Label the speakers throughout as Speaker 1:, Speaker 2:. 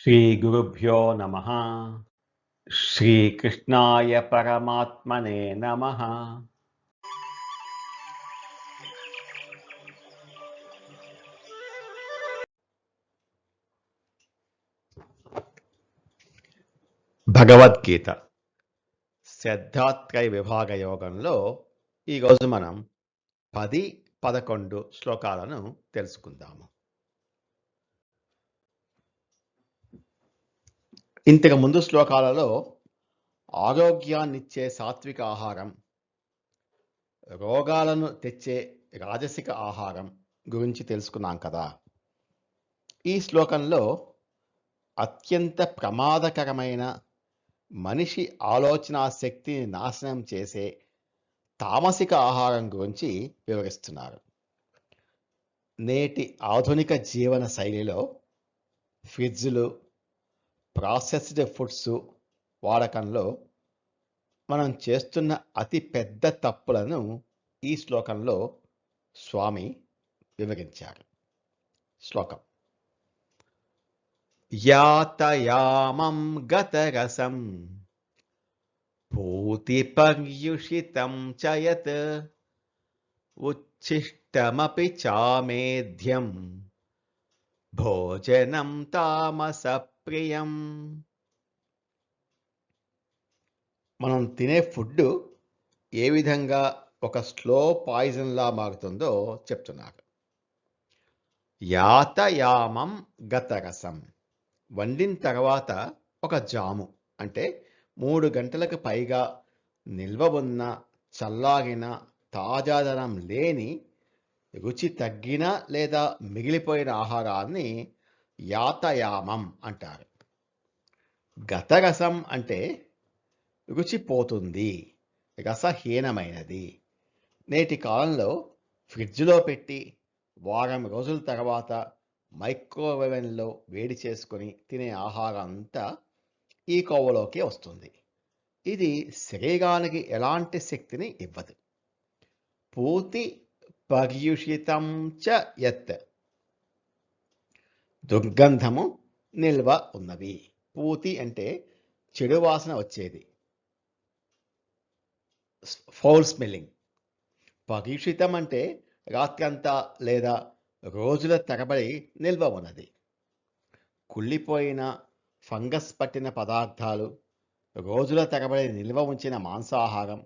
Speaker 1: శ్రీగురుభ్యో నమః. శ్రీకృష్ణాయ పరమాత్మనే నమః. భగవద్గీత శ్రద్ధాత్రయ విభాగ యోగంలో ఈరోజు మనం 10, 11 శ్లోకాలను తెలుసుకుందాము. ఇంతకు ముందు శ్లోకాలలో ఆరోగ్యాన్నిచ్చే సాత్విక ఆహారం, రోగాలను తెచ్చే రాజసిక ఆహారం గురించి తెలుసుకున్నాం కదా. ఈ శ్లోకంలో అత్యంత ప్రమాదకరమైన మనిషి ఆలోచనా శక్తిని నాశనం చేసే తామసిక ఆహారం గురించి వివరిస్తున్నారు. నేటి ఆధునిక జీవన శైలిలో ఫ్రిడ్జ్లు, ప్రాసెస్డ్ ఫుడ్స్ వాడకంలో మనం చేస్తున్న అతి పెద్ద తప్పులను ఈ శ్లోకంలో స్వామి వివరించారు. శ్లోకం: యాతయామం గతరసం పూతిపర్యుషితం చ యత్ ఉచ్ఛిష్టమపి చామేధ్యం భోజనం తామసప్రియం. మనం తినే ఫుడ్ ఏ విధంగా ఒక స్లో పాయిజన్లా మారుతుందో చెప్తున్నారు. యాతయామం గతరసం, వండిన తర్వాత ఒక జాము అంటే 3 గంటలకు పైగా నిల్వ ఉన్న చల్లాగిన తాజాదనం లేని రుచి తగ్గిన లేదా మిగిలిపోయిన ఆహారాన్ని యాతయామం అంటారు. గతరసం అంటే రుచి పోతుంది, రసహీనమైనది. నేటి కాలంలో ఫ్రిడ్జ్లో పెట్టి వారం రోజుల తర్వాత మైక్రోవేవ్లో వేడి చేసుకొని తినే ఆహారం అంతా ఈ కోవలోకి వస్తుంది. ఇది శరీరానికి ఎలాంటి శక్తిని ఇవ్వదు. పూతి పర్యుషితం చ యత్, దుర్గంధము నిల్వ ఉన్నవి. పూతి అంటే చెడు వాసన వచ్చేది, ఫౌల్ స్మెల్లింగ్. పర్యుషితం అంటే రాత్రంతా లేదా రోజుల తరబడి నిల్వ ఉన్నది. కుళ్ళిపోయిన ఫంగస్ పట్టిన పదార్థాలు, రోజుల తరబడి నిల్వ ఉంచిన మాంసాహారం,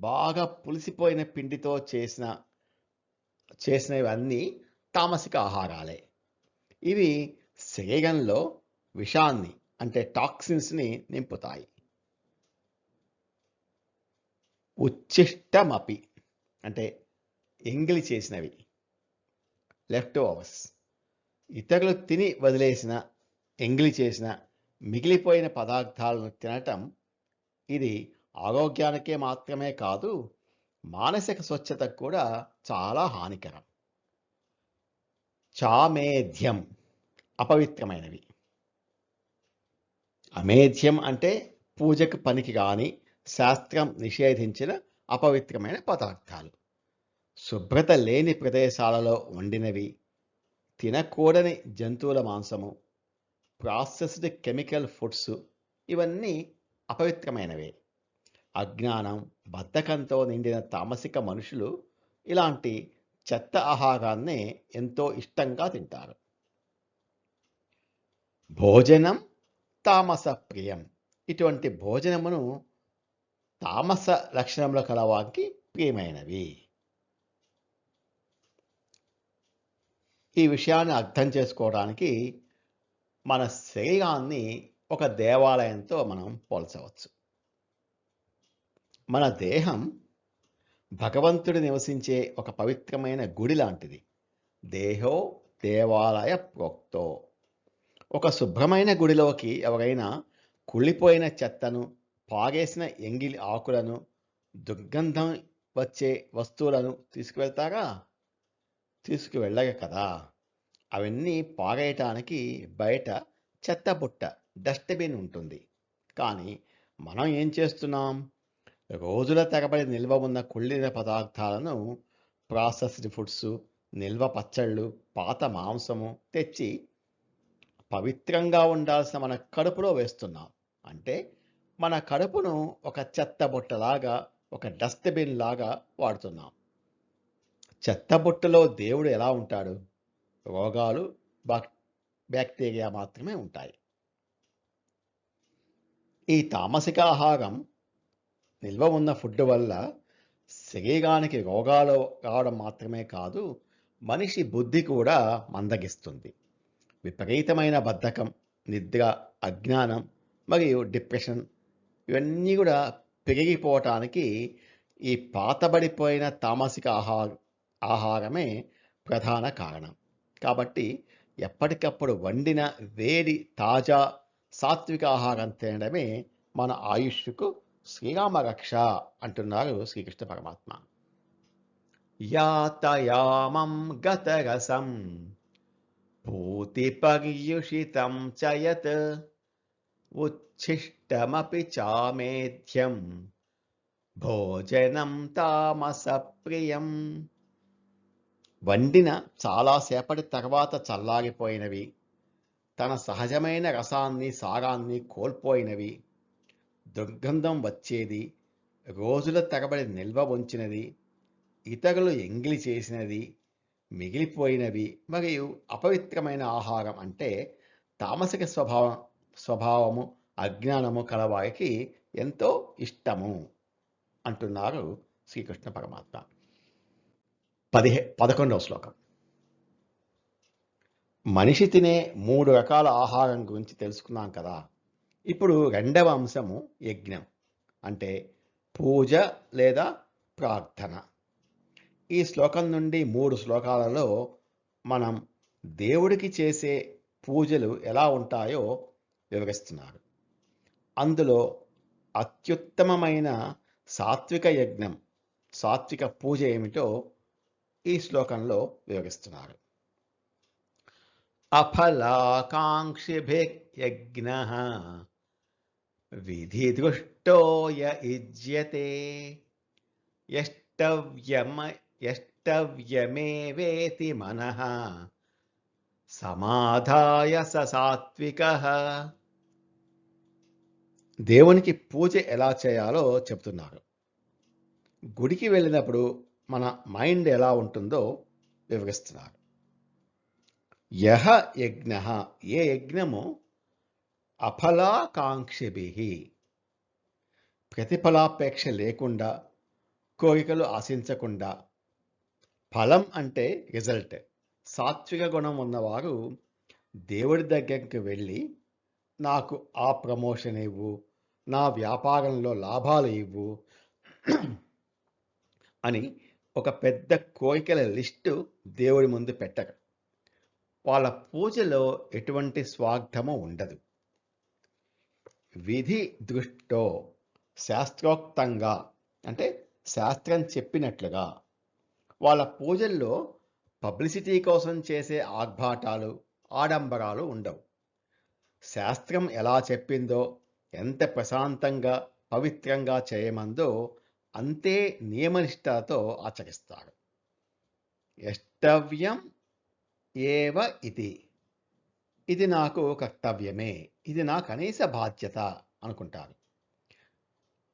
Speaker 1: బాగా పులిసిపోయిన పిండితో చేసినవన్నీ తామసిక ఆహారాలే. ఇవి శరీరంలో విషాన్ని అంటే టాక్సిన్స్ని నింపుతాయి. ఉచ్ఛిష్టమపి అంటే ఎంగిలి చేసినవి, లెఫ్ట్ ఓవర్స్. ఇతరులు తిని వదిలేసిన, ఎంగిలి చేసిన మిగిలిపోయిన పదార్థాలను తినటం ఇది ఆరోగ్యానికే మాత్రమే కాదు, మానసిక స్వచ్ఛతకు కూడా చాలా హానికరం. చామేధ్యం అపవిత్రమైనవి. అమేధ్యం అంటే పూజకు పనికి కాని, శాస్త్రం నిషేధించిన అపవిత్రమైన పదార్థాలు. శుభ్రత లేని ప్రదేశాలలో వండినవి, తినకూడని జంతువుల మాంసము, ప్రాసెస్డ్ కెమికల్ ఫుడ్స్, ఇవన్నీ అపవిత్రమైనవే. అజ్ఞానం, బద్ధకంతో నిండిన తామసిక మనుషులు ఇలాంటి చెత్త ఆహారాన్ని ఎంతో ఇష్టంగా తింటారు. భోజనం తామస ప్రియం, ఇటువంటి భోజనమును తామస లక్షణంలో కలవారికి ప్రియమైనవి. ఈ విషయాన్ని అర్థం చేసుకోవడానికి మన శరీరాన్ని ఒక దేవాలయంతో మనం పోల్చవచ్చు. మన దేహం భగవంతుడు నివసించే ఒక పవిత్రమైన గుడి లాంటిది. దేహో దేవాలయ ప్రోక్తో. ఒక శుభ్రమైన గుడిలోకి ఎవరైనా కుళ్ళిపోయిన చెత్తను, పాగేసిన ఎంగిలి ఆకులను, దుర్గంధం వచ్చే వస్తువులను తీసుకువెళ్తారా? తీసుకువెళ్ళగా కదా. అవన్నీ పారేయటానికి బయట చెత్తబుట్ట, డస్ట్బిన్ ఉంటుంది. కానీ మనం ఏం చేస్తున్నాం? రోజుల తరబడి నిల్వ ఉన్న కుళ్ళిన పదార్థాలను, ప్రాసెస్డ్ ఫుడ్స్, నిల్వ పచ్చళ్ళు, పాత మాంసము తెచ్చి పవిత్రంగా ఉండాల్సిన మన కడుపులో వేస్తున్నాం. అంటే మన కడుపును ఒక చెత్తబుట్టలాగా, ఒక డస్ట్‌బిన్ లాగా వాడుతున్నాం. చెత్తబుట్టలో దేవుడు ఎలా ఉంటాడు? రోగాలు, బాక్ బ్యాక్టీరియా మాత్రమే ఉంటాయి. ఈ తామసిక ఆహారం, నిల్వ ఉన్న ఫుడ్ వల్ల శరీరానికి రోగాలు రావడం మాత్రమే కాదు, మనిషి బుద్ధి కూడా మందగిస్తుంది. విపరీతమైన బద్ధకం, నిద్ర, అజ్ఞానం మరియు డిప్రెషన్ ఇవన్నీ కూడా పెరిగిపోవటానికి ఈ పాతబడిపోయిన తామసిక ఆహారమే ప్రధాన కారణం. కాబట్టి ఎప్పటికప్పుడు వండిన వేడి తాజా సాత్విక ఆహారం తినడమే మన ఆయుష్కు శ్రీరామ రక్ష అంటున్నారు శ్రీకృష్ణ పరమాత్మ. యాతయామం గతరసం పూతిపర్యుషితం చ యత్ ఉచ్ఛిష్టమపి చామేధ్యం భోజనం తామసప్రియం. వండిన చాలాసేపటి తర్వాత చల్లారిపోయినవి, తన సహజమైన రసాన్ని సారాన్ని కోల్పోయినవి, దుర్గంధం వచ్చేది, రోజుల తరబడి నిల్వ ఉంచినది, ఇతరులు ఎంగిలి చేసినది, మిగిలిపోయినవి మరియు అపవిత్రమైన ఆహారం అంటే తామసిక స్వభావము అజ్ఞానము కలవారికి ఎంతో ఇష్టము అంటున్నారు శ్రీకృష్ణ పరమాత్మ. 11వ శ్లోకం. మనిషి తినే 3 రకాల ఆహారం గురించి తెలుసుకున్నాం కదా. ఇప్పుడు రెండవ అంశము యజ్ఞం అంటే పూజ లేదా ప్రార్థన. ఈ శ్లోకం నుండి 3 శ్లోకాలలో మనం దేవుడికి చేసే పూజలు ఎలా ఉంటాయో వివరిస్తున్నారు. అందులో అత్యుత్తమమైన సాత్విక యజ్ఞం, సాత్విక పూజ ఏమిటో ఈ శ్లోకంలో వివరిస్తున్నారు. అఫలాకాంక్షిభిర్యజ్ఞః విధిదృష్టో యుజ్యతే యష్టవ్యమేవేతి మనః సమాధాయ స సాత్వికః. దేవునికి పూజ ఎలా చేయాలో చెప్తున్నారు. గుడికి వెళ్ళినప్పుడు మన మైండ్ ఎలా ఉంటుందో వివరిస్తున్నారు. యహ యజ్ఞ, ఏ యజ్ఞము అఫలాకాంక్షిభిః, ప్రతిఫలాపేక్ష లేకుండా, కోరికలు ఆశించకుండా, ఫలం అంటే రిజల్ట్, సాత్విక గుణం ఉన్నవారు దేవుడి దగ్గరికి వెళ్ళి నాకు ఆ ప్రమోషన్ ఇవ్వు, నా వ్యాపారంలో లాభాలు ఇవ్వు అని ఒక పెద్ద కోరికల లిస్టు దేవుడి ముందు పెట్టరు. వాళ్ళ పూజలో ఎటువంటి స్వార్థము ఉండదు. విధి దృష్టో, శాస్త్రోక్తంగా అంటే శాస్త్రం చెప్పినట్లుగా. వాళ్ళ పూజల్లో పబ్లిసిటీ కోసం చేసే ఆర్భాటాలు, ఆడంబరాలు ఉండవు. శాస్త్రం ఎలా చెప్పిందో, ఎంత ప్రశాంతంగా పవిత్రంగా చేయమందో అంతే నియమనిష్టతో ఆచరిస్తారు. యష్టవ్యం ఏవ ఇది, ఇది నాకు కర్తవ్యమే, ఇది నా కనీస బాధ్యత అనుకుంటారు.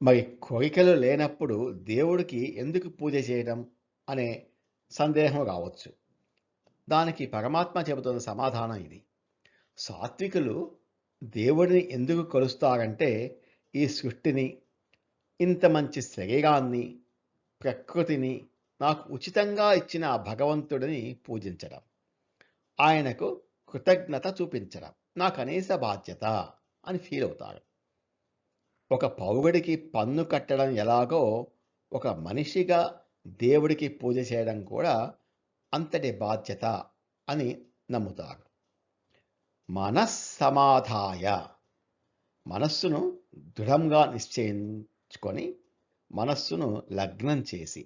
Speaker 1: మరి కోరికలు లేనప్పుడు దేవుడికి ఎందుకు పూజ చేయడం అనే సందేహం రావచ్చు. దానికి పరమాత్మ చెబుతున్న సమాధానం ఇది. సాత్వికులు దేవుడిని ఎందుకు కొలుస్తారంటే ఈ సృష్టిని, ఇంత మంచి శరీరాన్ని, ప్రకృతిని నాకు ఉచితంగా ఇచ్చిన ఆ భగవంతుడిని పూజించడం, ఆయనకు కృతజ్ఞత చూపించడం నా కనీస బాధ్యత అని ఫీల్ అవుతారు. ఒక పౌరుడికి పన్ను కట్టడం ఎలాగో ఒక మనిషిగా దేవుడికి పూజ చేయడం కూడా అంతటి బాధ్యత అని నమ్ముతారు. మనస్సమాధాయ, మనస్సును దృఢంగా నిశ్చయించుకొని, మనస్సును లగ్నం చేసి,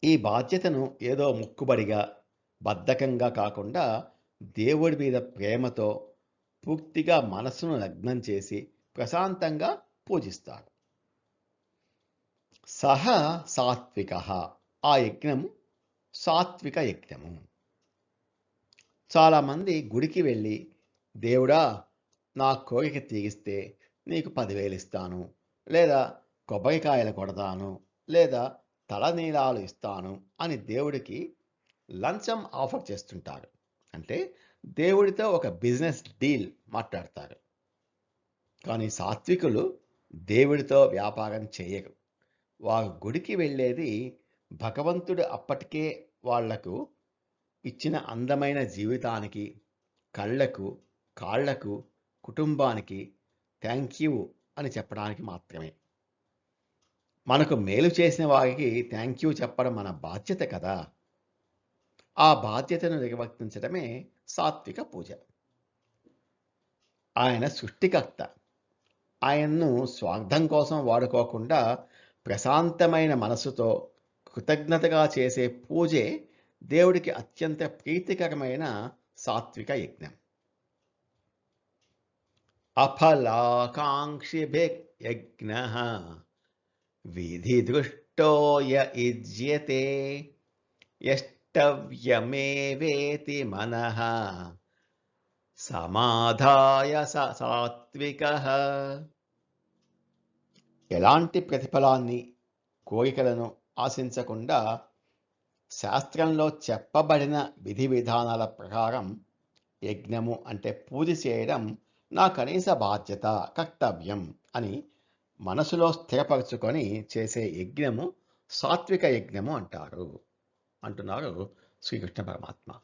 Speaker 1: ఈ బాధ్యతను ఏదో ముక్కుబడిగా బద్ధకంగా కాకుండా దేవుడి మీద ప్రేమతో పూర్తిగా మనస్సును లగ్నం చేసి ప్రశాంతంగా పూజిస్తారు. సహ సాత్విక, ఆ యజ్ఞం సాత్విక యజ్ఞము. చాలామంది గుడికి వెళ్ళి, దేవుడా నా కోరిక తీరిస్తే నీకు 10,000 ఇస్తాను, లేదా కొబ్బరికాయలు కొడతాను, లేదా తలనీలాలు ఇస్తాను అని దేవుడికి లంచం ఆఫర్ చేస్తుంటారు. అంటే దేవుడితో ఒక బిజినెస్ డీల్ మాట్లాడతారు. కానీ సాత్వికులు దేవుడితో వ్యాపారం చేయరు. వారు గుడికి వెళ్ళేది భగవంతుడు అప్పటికే వాళ్లకు ఇచ్చిన అందమైన జీవితానికి, కళ్ళకు, కాళ్లకు, కుటుంబానికి థ్యాంక్ యూ అని చెప్పడానికి మాత్రమే. మనకు మేలు చేసిన వారికి థ్యాంక్ యూ చెప్పడం మన బాధ్యత కదా. ఆ బాధ్యతను నిర్వర్తించడమే సాత్విక పూజ. ఆయన సృష్టికర్త. ఆయన్ను స్వార్థం కోసం వాడుకోకుండా ప్రశాంతమైన మనసుతో కృతజ్ఞతగా చేసే పూజే దేవుడికి అత్యంత ప్రీతికరమైన సాత్విక యజ్ఞం. అఫలాకాంక్షిభిర్యజ్ఞః విధిదృష్టో య యుజ్యతే యష్టవ్యమేవేతి మనః సమాధాయ సాత్వికః. ఎలాంటి ప్రతిఫలాన్ని, కోరికలను ఆశించకుండా శాస్త్రంలో చెప్పబడిన విధి విధానాల ప్రకారం యజ్ఞము అంటే పూజ చేయడం నా కనీస బాధ్యత, కర్తవ్యం అని మనసులో స్థిరపరచుకొని చేసే యజ్ఞము సాత్విక యజ్ఞము అంటున్నారు శ్రీకృష్ణ పరమాత్మ.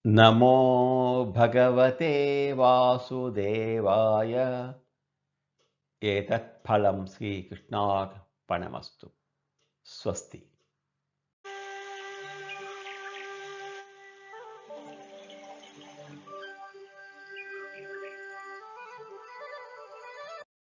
Speaker 1: నమో భగవతే వాసుదేవాయ. ఏతత్ ఫలం శ్రీకృష్ణార్పణమస్తు. స్వస్తి.